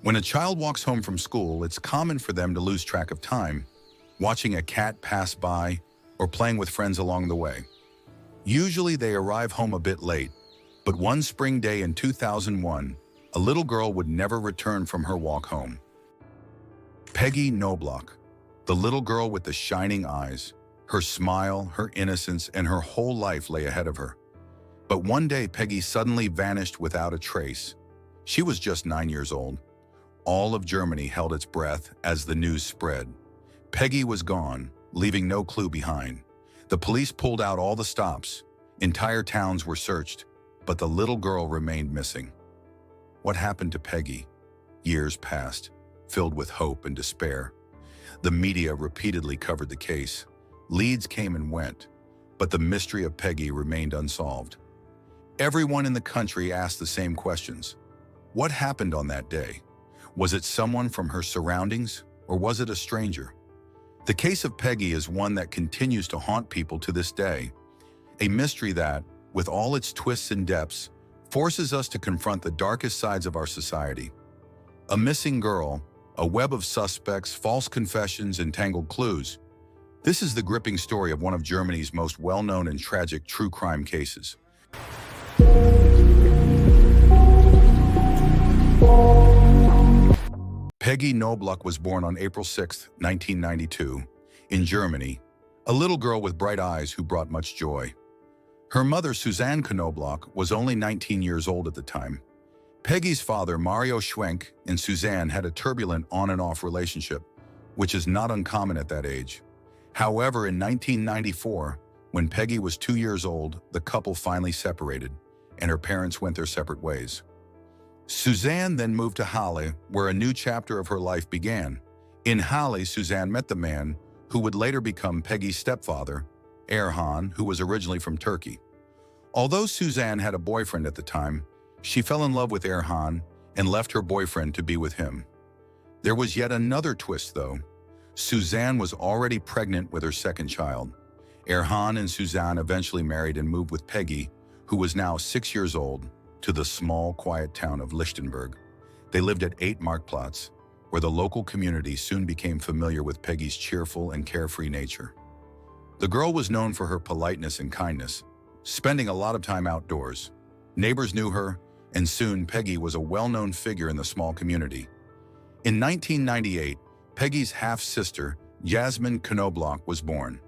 When a child walks home from school, it's common for them to lose track of time, watching a cat pass by or playing with friends along the way. Usually they arrive home a bit late, but one spring day in 2001, a little girl would never return from her walk home. Peggy Knobloch, the little girl with the shining eyes, her smile, her innocence, and her whole life lay ahead of her. But one day Peggy suddenly vanished without a trace. She was just 9 years old. All of Germany held its breath as the news spread. Peggy was gone, leaving no clue behind. The police pulled out all the stops. Entire towns were searched, but the little girl remained missing. What happened to Peggy? Years passed, filled with hope and despair. The media repeatedly covered the case. Leads came and went, but the mystery of Peggy remained unsolved. Everyone in the country asked the same questions. What happened on that day? Was it someone from her surroundings, or was it a stranger? The case of Peggy is one that continues to haunt people to this day, a mystery that, with all its twists and depths, forces us to confront the darkest sides of our society. A missing girl, a web of suspects, false confessions, and tangled clues. This is the gripping story of one of Germany's most well-known and tragic true crime cases. Peggy Knobloch was born on April 6, 1992, in Germany, a little girl with bright eyes who brought much joy. Her mother, Suzanne Knobloch, was only 19 years old at the time. Peggy's father, Mario Schwenk, and Suzanne had a turbulent on-and-off relationship, which is not uncommon at that age. However, in 1994, when Peggy was 2 years old, the couple finally separated, and her parents went their separate ways. Suzanne then moved to Halle, where a new chapter of her life began. In Halle, Suzanne met the man who would later become Peggy's stepfather, Erhan, who was originally from Turkey. Although Suzanne had a boyfriend at the time, she fell in love with Erhan and left her boyfriend to be with him. There was yet another twist, though. Suzanne was already pregnant with her second child. Erhan and Suzanne eventually married and moved with Peggy, who was now 6 years old, to the small, quiet town of Lichtenberg. They lived at 8 Marktplatz, where the local community soon became familiar with Peggy's cheerful and carefree nature. The girl was known for her politeness and kindness, spending a lot of time outdoors. Neighbors knew her, and soon Peggy was a well-known figure in the small community. In 1998, Peggy's half-sister, Jasmine Knobloch, was born.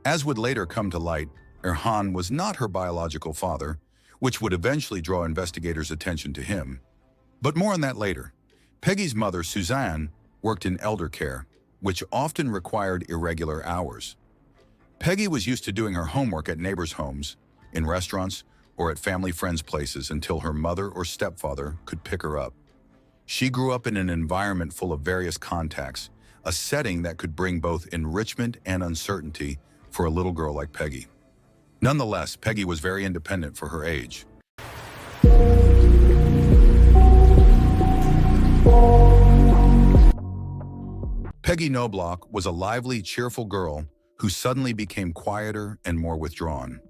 As would later come to light, Erhan was not her biological father, which would eventually draw investigators' attention to him. But more on that later. Peggy's mother, Suzanne, worked in elder care, which often required irregular hours. Peggy was used to doing her homework at neighbors' homes, in restaurants, or at family friends' places until her mother or stepfather could pick her up. She grew up in an environment full of various contacts, a setting that could bring both enrichment and uncertainty for a little girl like Peggy. Nonetheless, Peggy was very independent for her age. Peggy Knobloch was a lively, cheerful girl who suddenly became quieter and more withdrawn.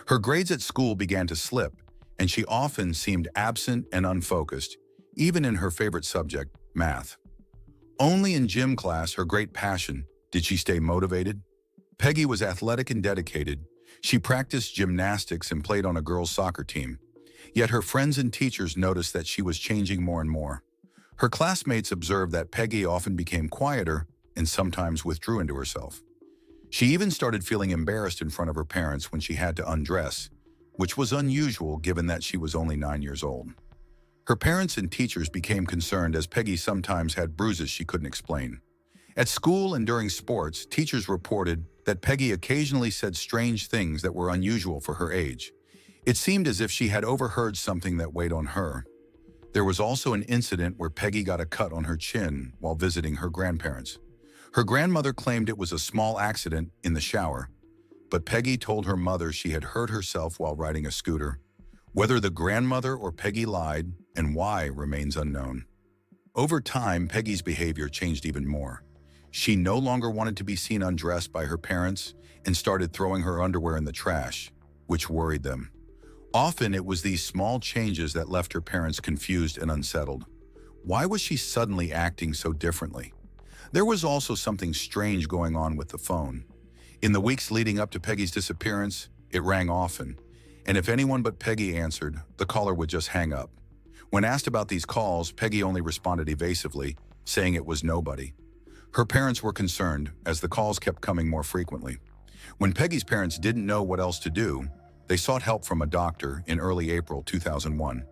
Her grades at school began to slip, and she often seemed absent and unfocused, even in her favorite subject, math. Only in gym class, her great passion, did she stay motivated. Peggy was athletic and dedicated. She practiced gymnastics and played on a girls' soccer team. Yet her friends and teachers noticed that she was changing more and more. Her classmates observed that Peggy often became quieter and sometimes withdrew into herself. She even started feeling embarrassed in front of her parents when she had to undress, which was unusual given that she was only 9 years old. Her parents and teachers became concerned as Peggy sometimes had bruises she couldn't explain. At school and during sports, teachers reported that Peggy occasionally said strange things that were unusual for her age. It seemed as if she had overheard something that weighed on her. There was also an incident where Peggy got a cut on her chin while visiting her grandparents. Her grandmother claimed it was a small accident in the shower, but Peggy told her mother she had hurt herself while riding a scooter. Whether the grandmother or Peggy lied and why remains unknown. Over time, Peggy's behavior changed even more. She no longer wanted to be seen undressed by her parents and started throwing her underwear in the trash, which worried them. Often it was these small changes that left her parents confused and unsettled. Why was she suddenly acting so differently? There was also something strange going on with the phone. In the weeks leading up to Peggy's disappearance, it rang often, and if anyone but Peggy answered, the caller would just hang up. When asked about these calls, Peggy only responded evasively, saying it was nobody. Her parents were concerned, as the calls kept coming more frequently. When Peggy's parents didn't know what else to do, they sought help from a doctor in early April 2001.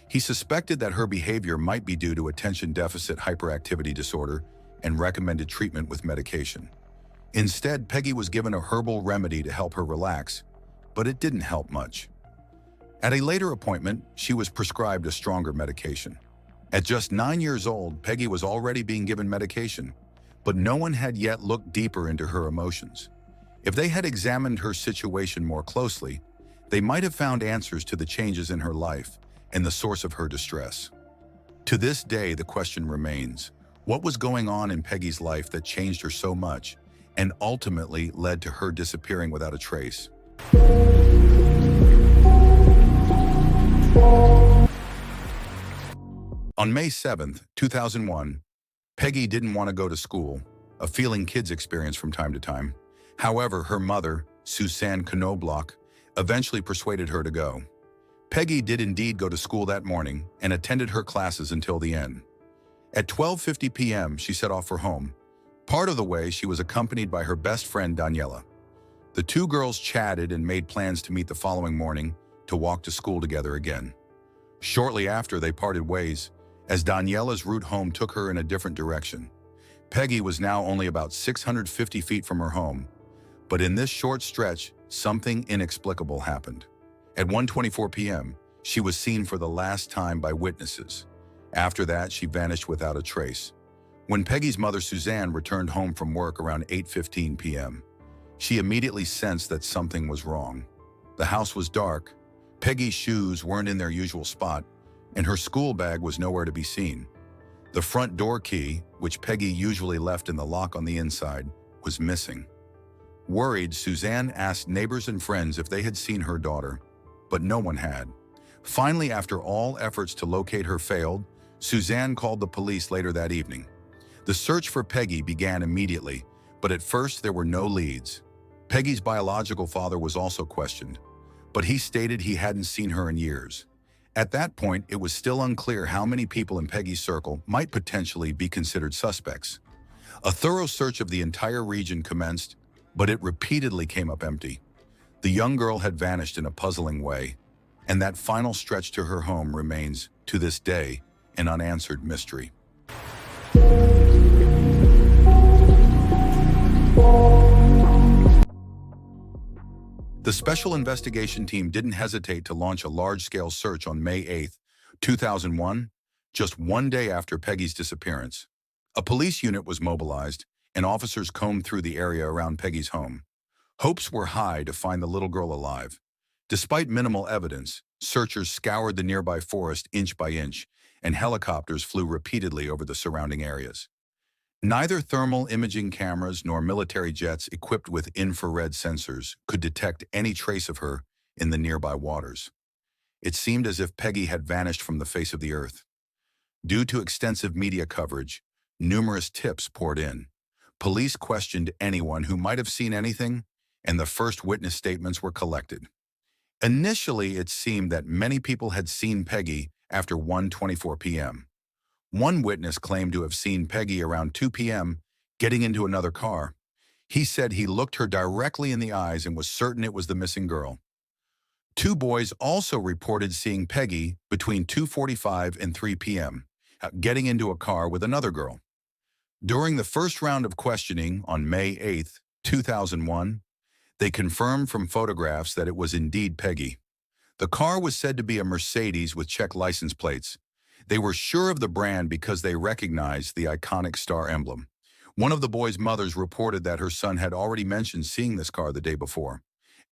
He suspected that her behavior might be due to attention deficit hyperactivity disorder and recommended treatment with medication. Instead, Peggy was given a herbal remedy to help her relax, but it didn't help much. At a later appointment, she was prescribed a stronger medication. At just 9 years old, Peggy was already being given medication, but no one had yet looked deeper into her emotions. If they had examined her situation more closely, they might have found answers to the changes in her life and the source of her distress. To this day, the question remains, what was going on in Peggy's life that changed her so much and ultimately led to her disappearing without a trace? On May 7, 2001, Peggy didn't want to go to school, a feeling kids experience from time to time. However, her mother, Suzanne Knobloch, eventually persuaded her to go. Peggy did indeed go to school that morning and attended her classes until the end. At 12:50 p.m., she set off for home. Part of the way, she was accompanied by her best friend, Daniela. The two girls chatted and made plans to meet the following morning to walk to school together again. Shortly after, they parted ways, as Daniela's route home took her in a different direction. Peggy was now only about 650 feet from her home, but in this short stretch, something inexplicable happened. At 1:24 p.m., she was seen for the last time by witnesses. After that, she vanished without a trace. When Peggy's mother, Suzanne, returned home from work around 8:15 p.m., she immediately sensed that something was wrong. The house was dark, Peggy's shoes weren't in their usual spot, and her school bag was nowhere to be seen. The front door key, which Peggy usually left in the lock on the inside, was missing. Worried, Suzanne asked neighbors and friends if they had seen her daughter, but no one had. Finally, after all efforts to locate her failed, Suzanne called the police later that evening. The search for Peggy began immediately, but at first there were no leads. Peggy's biological father was also questioned, but he stated he hadn't seen her in years. At that point, it was still unclear how many people in Peggy's circle might potentially be considered suspects. A thorough search of the entire region commenced, but it repeatedly came up empty. The young girl had vanished in a puzzling way, and that final stretch to her home remains, to this day, an unanswered mystery. The Special Investigation Team didn't hesitate to launch a large-scale search on May 8, 2001, just one day after Peggy's disappearance. A police unit was mobilized, and officers combed through the area around Peggy's home. Hopes were high to find the little girl alive. Despite minimal evidence, searchers scoured the nearby forest inch by inch, and helicopters flew repeatedly over the surrounding areas. Neither thermal imaging cameras nor military jets equipped with infrared sensors could detect any trace of her in the nearby waters. It seemed as if Peggy had vanished from the face of the earth. Due to extensive media coverage, numerous tips poured in. Police questioned anyone who might have seen anything, and the first witness statements were collected. Initially, it seemed that many people had seen Peggy after 1:24 p.m. One witness claimed to have seen Peggy around 2 p.m. getting into another car. He said he looked her directly in the eyes and was certain it was the missing girl. Two boys also reported seeing Peggy between 2:45 and 3 p.m., getting into a car with another girl. During the first round of questioning on May 8, 2001, they confirmed from photographs that it was indeed Peggy. The car was said to be a Mercedes with Czech license plates. They were sure of the brand because they recognized the iconic star emblem. One of the boys' mothers reported that her son had already mentioned seeing this car the day before.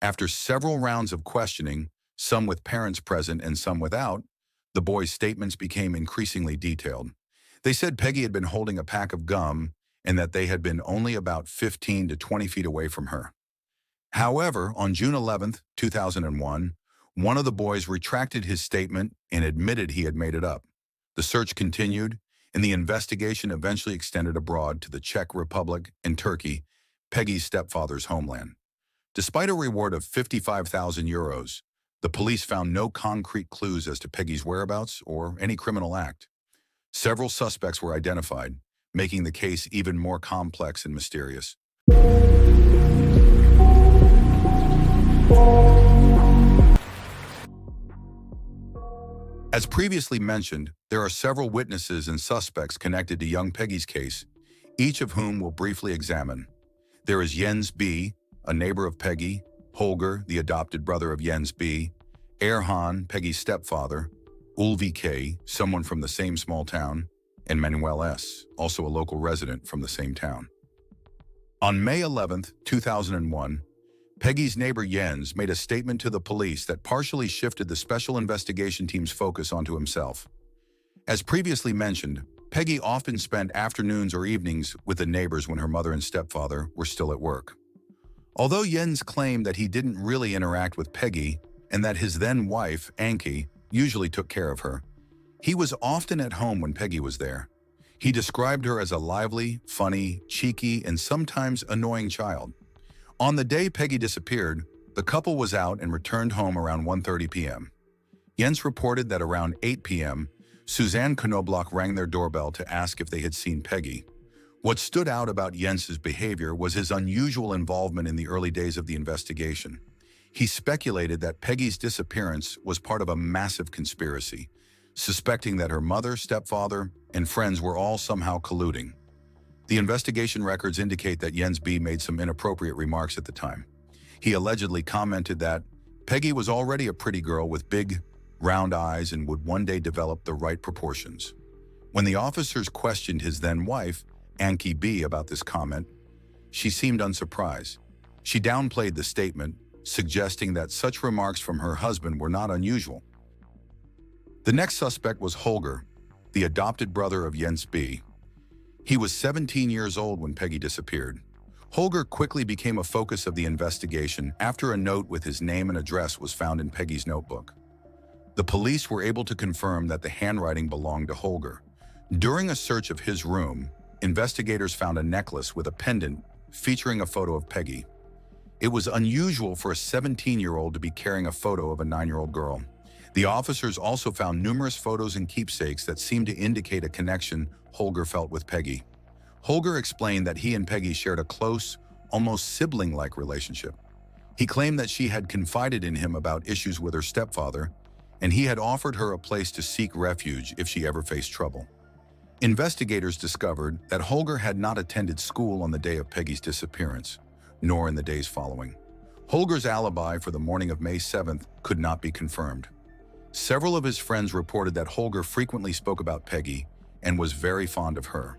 After several rounds of questioning, some with parents present and some without, the boys' statements became increasingly detailed. They said Peggy had been holding a pack of gum and that they had been only about 15 to 20 feet away from her. However, on June 11, 2001, one of the boys retracted his statement and admitted he had made it up. The search continued, and the investigation eventually extended abroad to the Czech Republic and Turkey, Peggy's stepfather's homeland. Despite a reward of €55,000, the police found no concrete clues as to Peggy's whereabouts or any criminal act. Several suspects were identified, making the case even more complex and mysterious. As previously mentioned, there are several witnesses and suspects connected to young Peggy's case, each of whom we'll briefly examine. There is Jens B., a neighbor of Peggy, Holger, the adopted brother of Jens B., Erhan, Peggy's stepfather, Ulvi K., someone from the same small town, and Manuel S., also a local resident from the same town. On May 11, 2001, Peggy's neighbor Jens made a statement to the police that partially shifted the special investigation team's focus onto himself. As previously mentioned, Peggy often spent afternoons or evenings with the neighbors when her mother and stepfather were still at work. Although Jens claimed that he didn't really interact with Peggy and that his then-wife, Anki, usually took care of her, he was often at home when Peggy was there. He described her as a lively, funny, cheeky, and sometimes annoying child. On the day Peggy disappeared, the couple was out and returned home around 1:30 p.m. Jens reported that around 8 p.m., Suzanne Knobloch rang their doorbell to ask if they had seen Peggy. What stood out about Jens's behavior was his unusual involvement in the early days of the investigation. He speculated that Peggy's disappearance was part of a massive conspiracy, suspecting that her mother, stepfather, and friends were all somehow colluding. The investigation records indicate that Jens B. made some inappropriate remarks at the time. He allegedly commented that Peggy was already a pretty girl with big, round eyes and would one day develop the right proportions. When the officers questioned his then-wife, Anki B., about this comment, she seemed unsurprised. She downplayed the statement, suggesting that such remarks from her husband were not unusual. The next suspect was Holger, the adopted brother of Jens B. He was 17 years old when Peggy disappeared. Holger quickly became a focus of the investigation after a note with his name and address was found in Peggy's notebook. The police were able to confirm that the handwriting belonged to Holger. During a search of his room, investigators found a necklace with a pendant featuring a photo of Peggy. It was unusual for a 17-year-old to be carrying a photo of a 9-year-old girl. The officers also found numerous photos and keepsakes that seemed to indicate a connection Holger felt with Peggy. Holger explained that he and Peggy shared a close, almost sibling-like relationship. He claimed that she had confided in him about issues with her stepfather, and he had offered her a place to seek refuge if she ever faced trouble. Investigators discovered that Holger had not attended school on the day of Peggy's disappearance, nor in the days following. Holger's alibi for the morning of May 7th could not be confirmed. Several of his friends reported that Holger frequently spoke about Peggy and was very fond of her.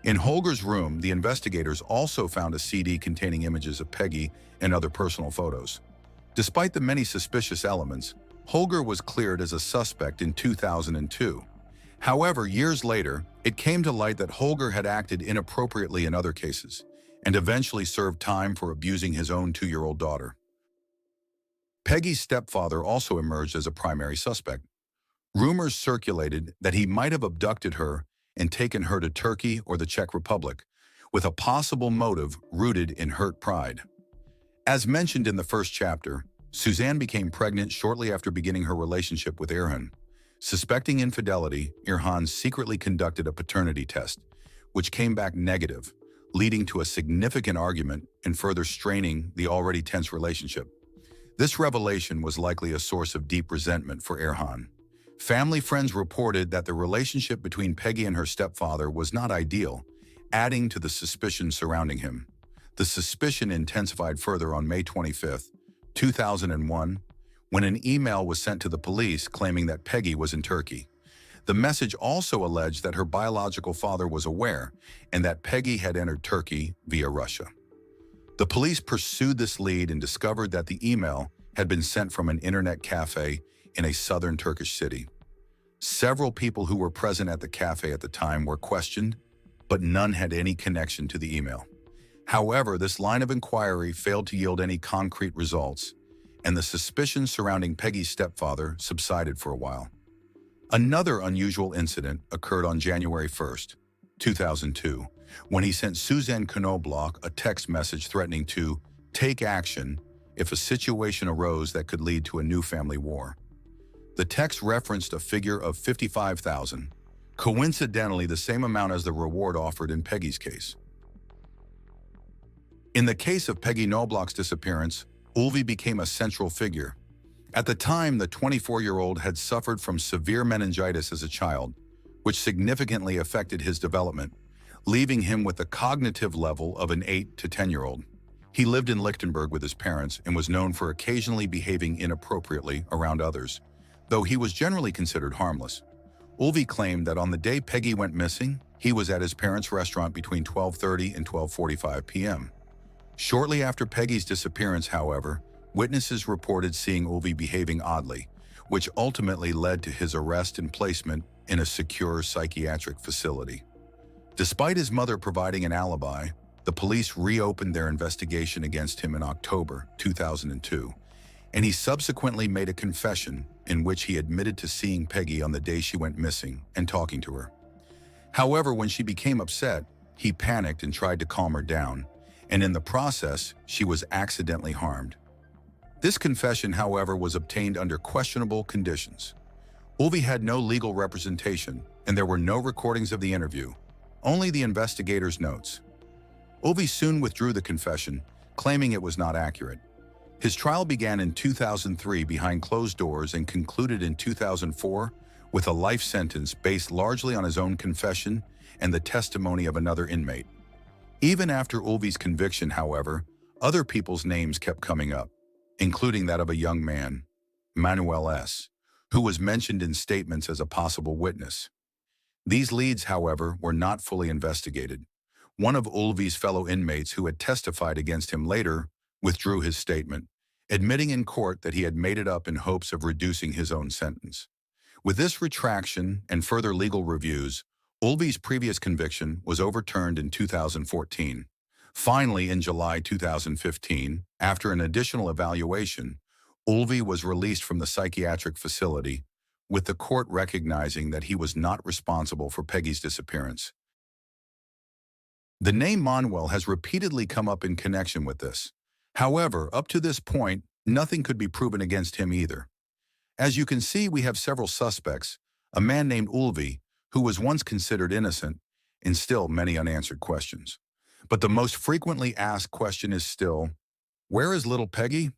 In Holger's room, the investigators also found a CD containing images of Peggy and other personal photos. Despite the many suspicious elements, Holger was cleared as a suspect in 2002. However, years later, it came to light that Holger had acted inappropriately in other cases and eventually served time for abusing his own 2-year-old daughter. Peggy's stepfather also emerged as a primary suspect. Rumors circulated that he might have abducted her and taken her to Turkey or the Czech Republic, with a possible motive rooted in hurt pride. As mentioned in the first chapter, Suzanne became pregnant shortly after beginning her relationship with Erhan. Suspecting infidelity, Erhan secretly conducted a paternity test, which came back negative, leading to a significant argument and further straining the already tense relationship. This revelation was likely a source of deep resentment for Erhan. Family friends reported that the relationship between Peggy and her stepfather was not ideal, adding to the suspicion surrounding him. The suspicion intensified further on May 25, 2001, when an email was sent to the police claiming that Peggy was in Turkey. The message also alleged that her biological father was aware and that Peggy had entered Turkey via Russia. The police pursued this lead and discovered that the email had been sent from an internet cafe in a southern Turkish city. Several people who were present at the cafe at the time were questioned, but none had any connection to the email. However, this line of inquiry failed to yield any concrete results, and the suspicions surrounding Peggy's stepfather subsided for a while. Another unusual incident occurred on January 1st, 2002, when he sent Suzanne Knobloch a text message threatening to take action if a situation arose that could lead to a new family war. The text referenced a figure of $55,000, coincidentally the same amount as the reward offered in Peggy's case. In the case of Peggy Knobloch's disappearance, Ulvi became a central figure. At the time, the 24-year-old had suffered from severe meningitis as a child, which significantly affected his development, leaving him with the cognitive level of an 8 to 10-year-old. He lived in Lichtenberg with his parents and was known for occasionally behaving inappropriately around others, though he was generally considered harmless. Ulvi claimed that on the day Peggy went missing, he was at his parents' restaurant between 12:30 and 12:45 p.m. Shortly after Peggy's disappearance, however, witnesses reported seeing Ulvi behaving oddly, which ultimately led to his arrest and placement in a secure psychiatric facility. Despite his mother providing an alibi, the police reopened their investigation against him in October 2002, and he subsequently made a confession in which he admitted to seeing Peggy on the day she went missing and talking to her. However, when she became upset, he panicked and tried to calm her down, and in the process, she was accidentally harmed. This confession, however, was obtained under questionable conditions. Ulvi had no legal representation, and there were no recordings of the interview, only the investigators' notes. Ulvi soon withdrew the confession, claiming it was not accurate. His trial began in 2003 behind closed doors and concluded in 2004 with a life sentence based largely on his own confession and the testimony of another inmate. Even after Ulvi's conviction, however, other people's names kept coming up, including that of a young man, Manuel S., who was mentioned in statements as a possible witness. These leads, however, were not fully investigated. One of Ulvi's fellow inmates who had testified against him later withdrew his statement, admitting in court that he had made it up in hopes of reducing his own sentence. With this retraction and further legal reviews, Ulvi's previous conviction was overturned in 2014. Finally, in July 2015, after an additional evaluation, Ulvi was released from the psychiatric facility, with the court recognizing that he was not responsible for Peggy's disappearance. The name Manuel has repeatedly come up in connection with this. However, up to this point, nothing could be proven against him either. As you can see, we have several suspects, a man named Ulvi, who was once considered innocent, and still many unanswered questions. But the most frequently asked question is still, where is little Peggy?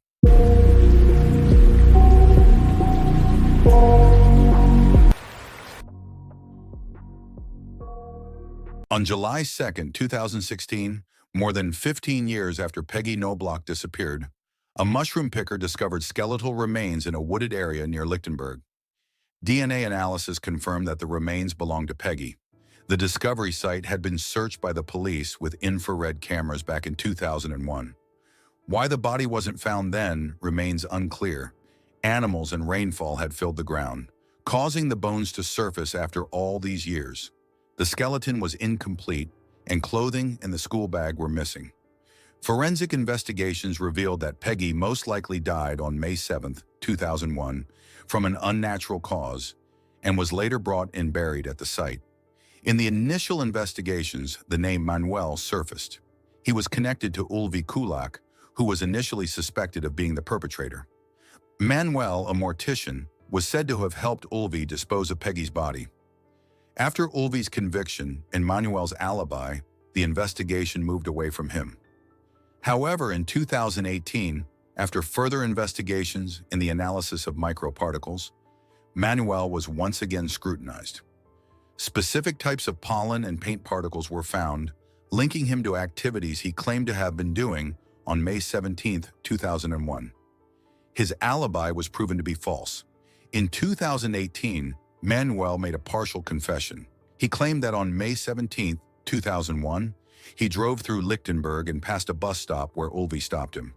On July 2nd, 2016, more than 15 years after Peggy Knobloch disappeared, a mushroom picker discovered skeletal remains in a wooded area near Lichtenberg. DNA analysis confirmed that the remains belonged to Peggy. The discovery site had been searched by the police with infrared cameras back in 2001. Why the body wasn't found then remains unclear. Animals and rainfall had filled the ground, causing the bones to surface after all these years. The skeleton was incomplete, and clothing and the school bag were missing. Forensic investigations revealed that Peggy most likely died on May 7, 2001, from an unnatural cause, and was later brought and buried at the site. In the initial investigations, the name Manuel surfaced. He was connected to Ulvi Kulak, who was initially suspected of being the perpetrator. Manuel, a mortician, was said to have helped Ulvi dispose of Peggy's body. After Ulvi's conviction and Manuel's alibi, the investigation moved away from him. However, in 2018, after further investigations and the analysis of microparticles, Manuel was once again scrutinized. Specific types of pollen and paint particles were found, linking him to activities he claimed to have been doing on May 17, 2001. His alibi was proven to be false. In 2018, Manuel made a partial confession. He claimed that on May 17, 2001, he drove through Lichtenberg and passed a bus stop where Ulvi stopped him.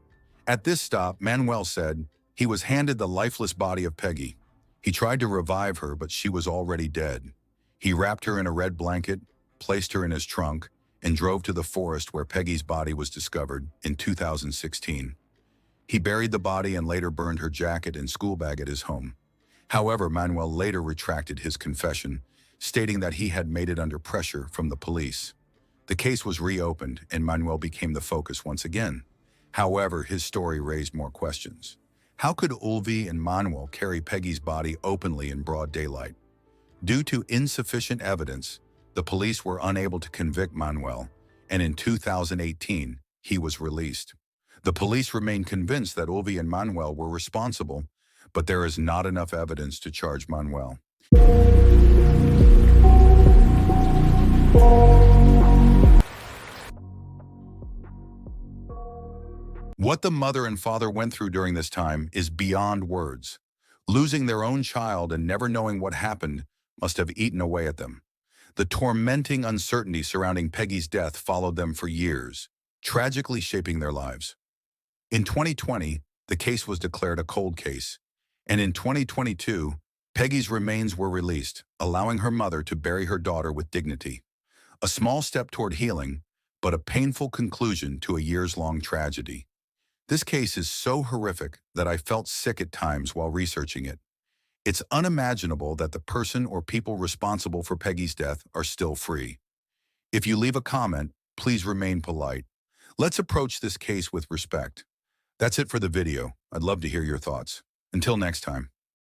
At this stop, Manuel said he was handed the lifeless body of Peggy. He tried to revive her, but she was already dead. He wrapped her in a red blanket, placed her in his trunk, and drove to the forest where Peggy's body was discovered in 2016. He buried the body and later burned her jacket and school bag at his home. However, Manuel later retracted his confession, stating that he had made it under pressure from the police. The case was reopened, and Manuel became the focus once again. However, his story raised more questions. How could Ulvi and Manuel carry Peggy's body openly in broad daylight? Due to insufficient evidence, the police were unable to convict Manuel, and in 2018, he was released. The police remain convinced that Ulvi and Manuel were responsible, but there is not enough evidence to charge Manuel. What the mother and father went through during this time is beyond words. Losing their own child and never knowing what happened must have eaten away at them. The tormenting uncertainty surrounding Peggy's death followed them for years, tragically shaping their lives. In 2020, the case was declared a cold case, and in 2022, Peggy's remains were released, allowing her mother to bury her daughter with dignity. A small step toward healing, but a painful conclusion to a years-long tragedy. This case is so horrific that I felt sick at times while researching it. It's unimaginable that the person or people responsible for Peggy's death are still free. If you leave a comment, please remain polite. Let's approach this case with respect. That's it for the video. I'd love to hear your thoughts. Until next time.